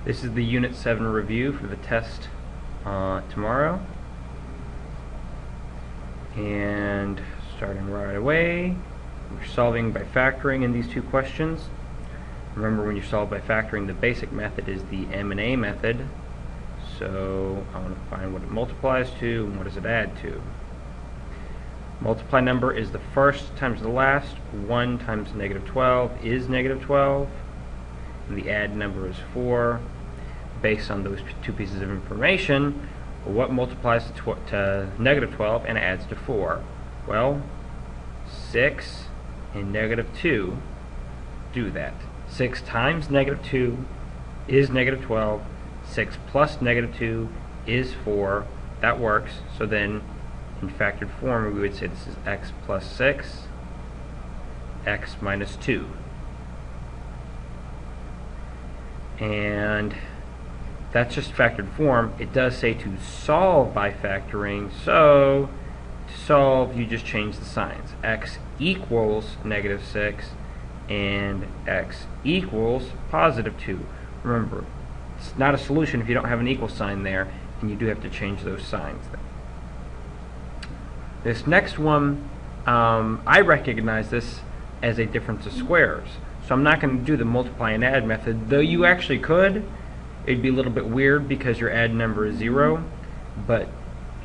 This is the Unit 7 review for the test tomorrow. And starting right away, we're solving by factoring in these two questions. Remember, when you solve by factoring, the basic method is the M&A method. So I want to find what it multiplies to and what does it add to. Multiply number is the first times the last. 1 times -12 is -12. And the add number is 4. Based on those two pieces of information, what multiplies to -12 and adds to 4? Well, 6 and -2 do that. 6 times -2 is -12. 6 plus -2 is 4. That works. So then, in factored form, we would say this is x plus 6, x minus 2. And that's just factored form. It does say to solve by factoring, so to solve, you just change the signs. X equals -6 and x equals +2. Remember, it's not a solution if you don't have an equal sign there, and you do have to change those signs. This next one, I recognize this as a difference of squares. So I'm not going to do the multiply and add method, though you actually could. It'd be a little bit weird because your add number is 0, but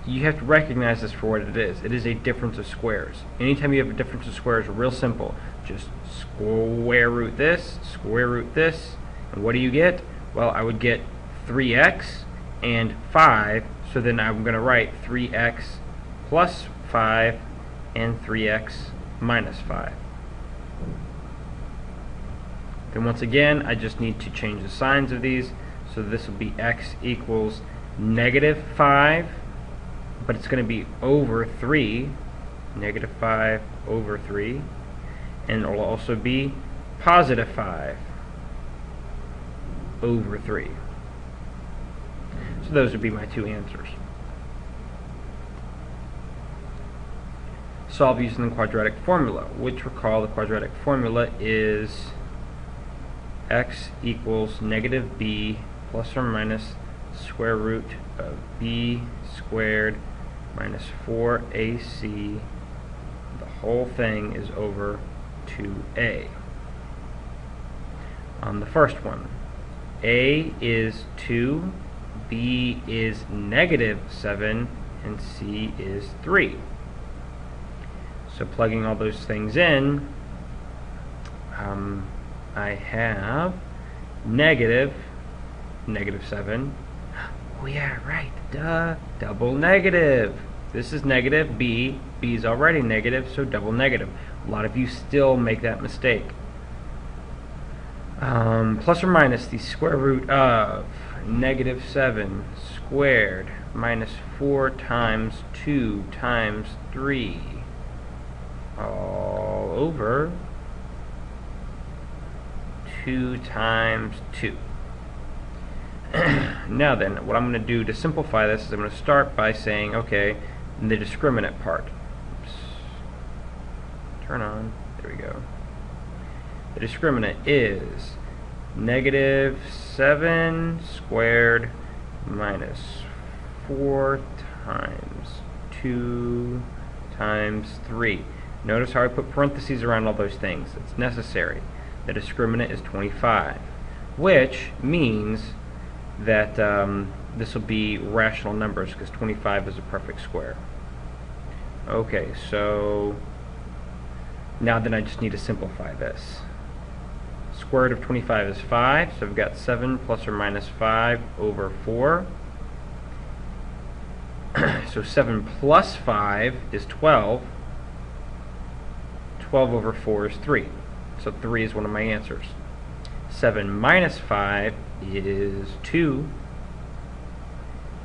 you have to recognize this for what it is. It is a difference of squares. Anytime you have a difference of squares, real simple. Just square root this, and what do you get? Well, I would get 3x and 5, so then I'm going to write 3x plus 5 and 3x minus 5. Then once again, I just need to change the signs of these. So this will be x equals -5, but it's going to be over 3, -5 over 3, and it will also be +5 over 3. So those would be my two answers. Solve using the quadratic formula, which, recall, the quadratic formula is x equals -b plus or minus square root of b squared minus 4ac. The whole thing is over 2a. On the first one, a is 2, b is -7, and c is 3. So plugging all those things in, I have -7. Oh yeah, right, duh, double negative. This is negative, b is already negative, so double negative. A lot of you still make that mistake. Plus or minus the square root of -7 squared minus 4 times 2 times 3 all over 2 times 2. Now then, what I'm going to do to simplify this is I'm going to start by saying, okay, the discriminant part. Oops. Turn on. There we go. The discriminant is -7 squared minus 4 times 2 times 3. Notice how I put parentheses around all those things. It's necessary. The discriminant is 25, which means that this will be rational numbers because 25 is a perfect square. Okay, so now then I just need to simplify this. Square root of 25 is 5, so I've got 7 plus or minus 5 over 4. So 7 plus 5 is 12. 12 over 4 is 3. So 3 is one of my answers. 7 minus 5 is 2.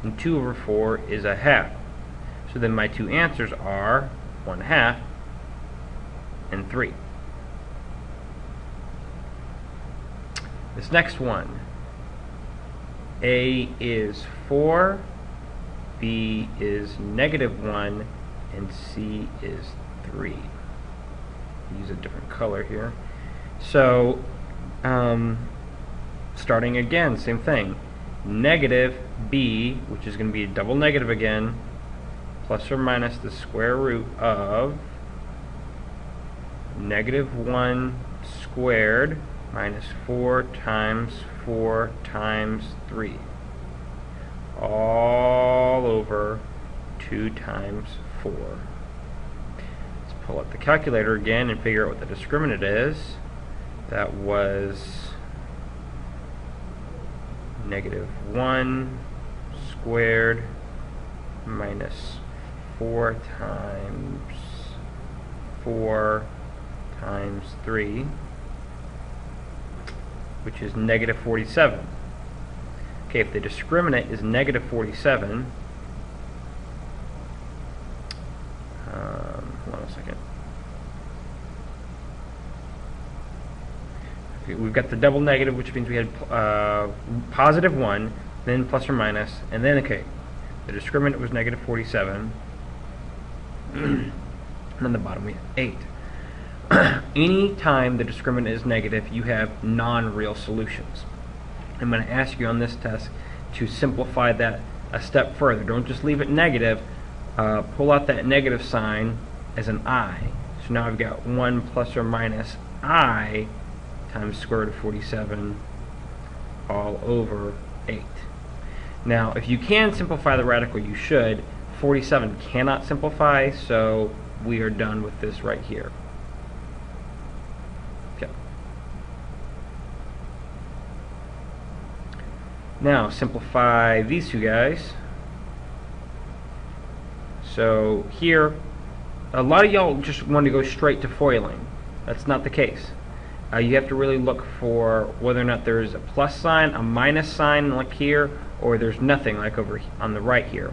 And 2 over 4 is a half. So then my two answers are 1/2 and 3. This next one, A is 4, B is -1, and C is 3. Use a different color here. So starting again, same thing. Negative b, which is going to be a double negative again, plus or minus the square root of -1 squared minus 4 times 4 times 3. All over 2 times 4. Let's pull up the calculator again and figure out what the discriminant is. That was -1 squared minus 4 times 4 times 3, which is -47. Okay, if the discriminant is -47, hold on a second. Okay, we've got the double negative, which means we had +1, then plus or minus, and then, okay, the discriminant was -47, and then the bottom we have 8. Any time the discriminant is negative, you have non-real solutions. I'm going to ask you on this test to simplify that a step further. Don't just leave it negative. Pull out that negative sign as an I. So now I've got 1 plus or minus I times square root of 47 all over 8. Now, if you can simplify the radical, you should. 47 cannot simplify, so we are done with this right here. Okay. Now, simplify these two guys. So here, a lot of y'all just want to go straight to foiling. That's not the case. You have to really look for whether or not there's a plus sign, a minus sign like here, or there's nothing like over on the right here,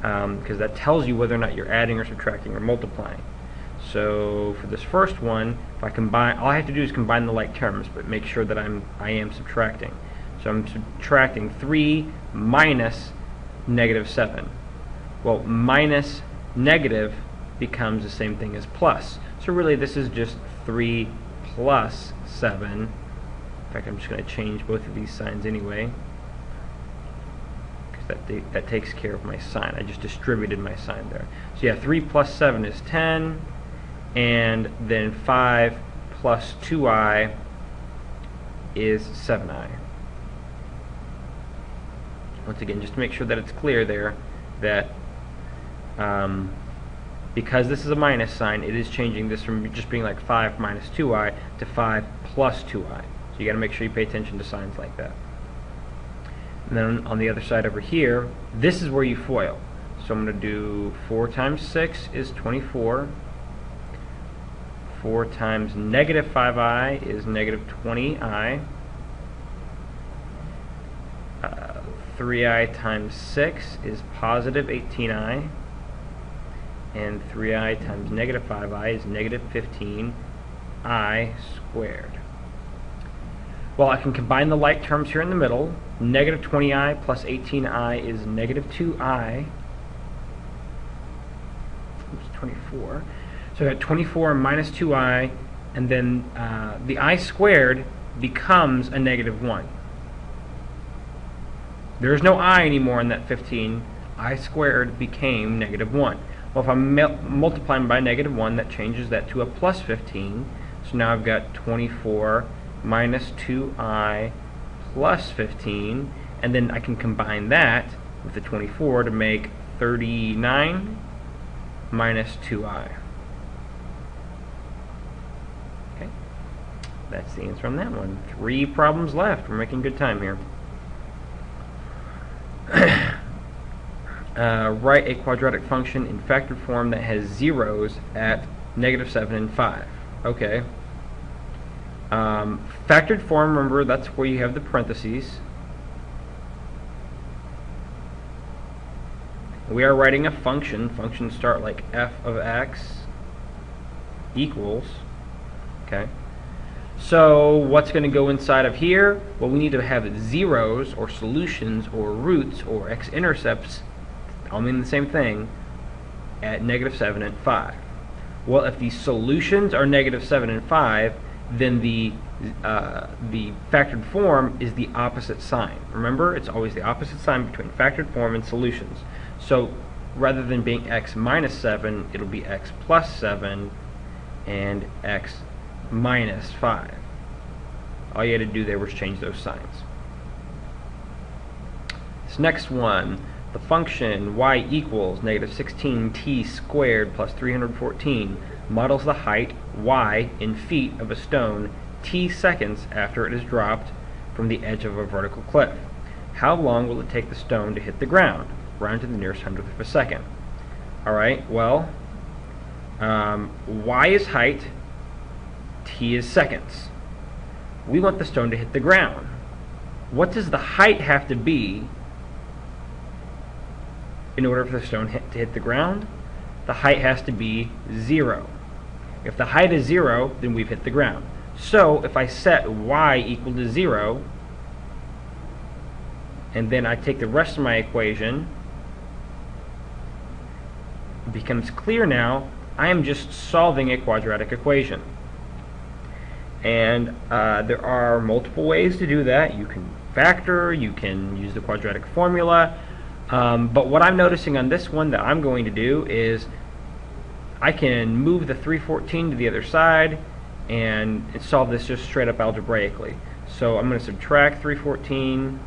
because that tells you whether or not you're adding or subtracting or multiplying. So for this first one, if I combine, all I have to do is combine the like terms, but make sure that I am subtracting. So I'm subtracting 3 minus -7. Well, minus negative becomes the same thing as plus. So really this is just 3 plus 7. In fact, I'm just going to change both of these signs anyway, because that takes care of my sign. I just distributed my sign there. So yeah, 3 plus 7 is 10, and then 5 plus 2i is 7i. Once again, just to make sure that it's clear there, that because this is a minus sign, it is changing this from just being like 5 minus 2i to 5 plus 2i. So you got to make sure you pay attention to signs like that. And then on the other side over here, this is where you FOIL. So I'm going to do 4 times 6 is 24. 4 times -5i is -20i. 3i times 6 is positive 18i. And 3i times -5i is -15i squared. Well, I can combine the like terms here in the middle. -20i plus 18i is -2i. Oops, 24. So I got 24 minus 2i, and then the I squared becomes a -1. There is no I anymore in that 15. I squared became -1. Well, if I'm multiplying by -1, that changes that to a plus 15. So now I've got 24 minus 2i plus 15, and then I can combine that with the 24 to make 39 minus 2i. Okay, that's the answer on that one. 3 problems left. We're making good time here. Write a quadratic function in factored form that has zeros at -7 and 5. Okay. Factored form, remember, that's where you have the parentheses. We are writing a function. Functions start like f of x equals. Okay. So what's going to go inside of here? Well, we need to have zeros or solutions or roots or x-intercepts, all mean the same thing, at -7 and 5. Well, if the solutions are -7 and 5, then the the factored form is the opposite sign. Remember, it's always the opposite sign between factored form and solutions. So rather than being x minus 7, it'll be x plus 7 and x minus 5. All you had to do there was change those signs. This next one, the function y equals negative 16t squared plus 314 models the height y in feet of a stone t seconds after it is dropped from the edge of a vertical cliff. How long will it take the stone to hit the ground? Round to the nearest hundredth of a second. Alright, well, y is height, t is seconds. We want the stone to hit the ground. What does the height have to be in order for the stone to hit the ground? The height has to be 0. If the height is 0, then we've hit the ground. So if I set y equal to 0, and then I take the rest of my equation, it becomes clear now I am just solving a quadratic equation. And there are multiple ways to do that. You can factor, you can use the quadratic formula, but what I'm noticing on this one that I'm going to do is I can move the 314 to the other side and solve this just straight up algebraically. So I'm going to subtract 314.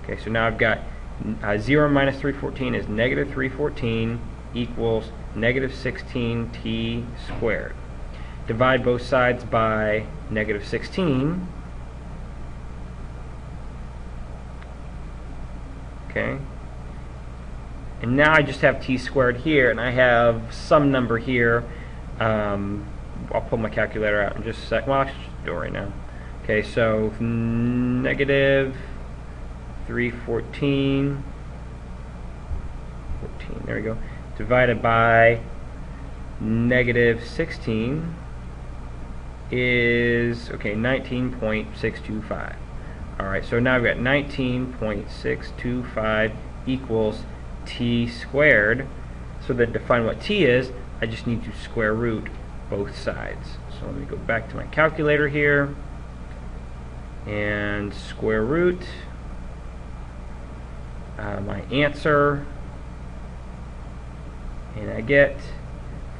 Okay, so now I've got 0 minus 314 is negative 314 equals negative 16t squared. Divide both sides by negative 16. Okay. And now I just have t squared here, and I have some number here. I'll pull my calculator out in just a sec. Well, I'll just do it right now. Okay, so negative 314. There we go. Divided by negative 16 is, okay, 19.625. Alright, so now I've got 19.625 equals t squared. So then to find what t is, I just need to square root both sides. So let me go back to my calculator here and square root my answer, and I get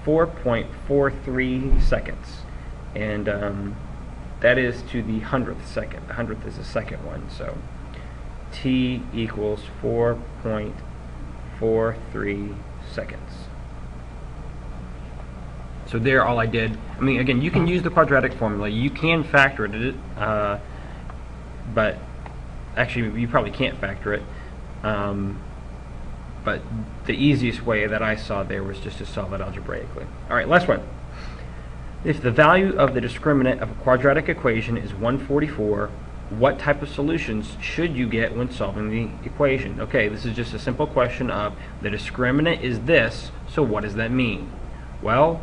4.43 seconds, and that is to the 100th second. The 100th is the second one, so t equals 4.43 seconds. So there, all I did, I mean, again, you can use the quadratic formula, you can factor it, but actually you probably can't factor it, but the easiest way that I saw there was just to solve it algebraically. Alright, last one. If the value of the discriminant of a quadratic equation is 144, what type of solutions should you get when solving the equation? Okay, this is just a simple question of the discriminant is this, so what does that mean? Well,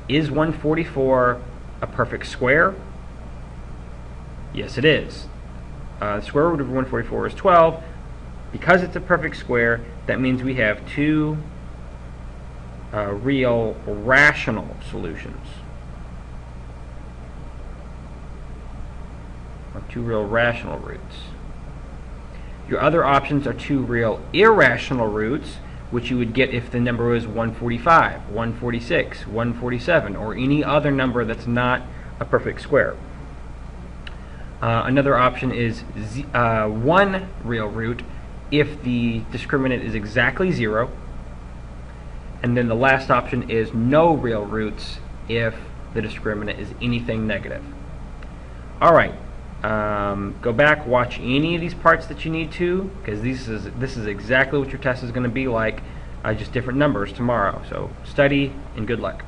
is 144 a perfect square? Yes, it is. The square root of 144 is 12. Because it's a perfect square, that means we have two real rational solutions. Or two real rational roots. Your other options are two real irrational roots, which you would get if the number was 145, 146, 147, or any other number that's not a perfect square. Another option is one real root if the discriminant is exactly 0, and then the last option is no real roots if the discriminant is anything negative. Alright, go back, watch any of these parts that you need to, because this is exactly what your test is going to be like, just different numbers tomorrow. So study and good luck.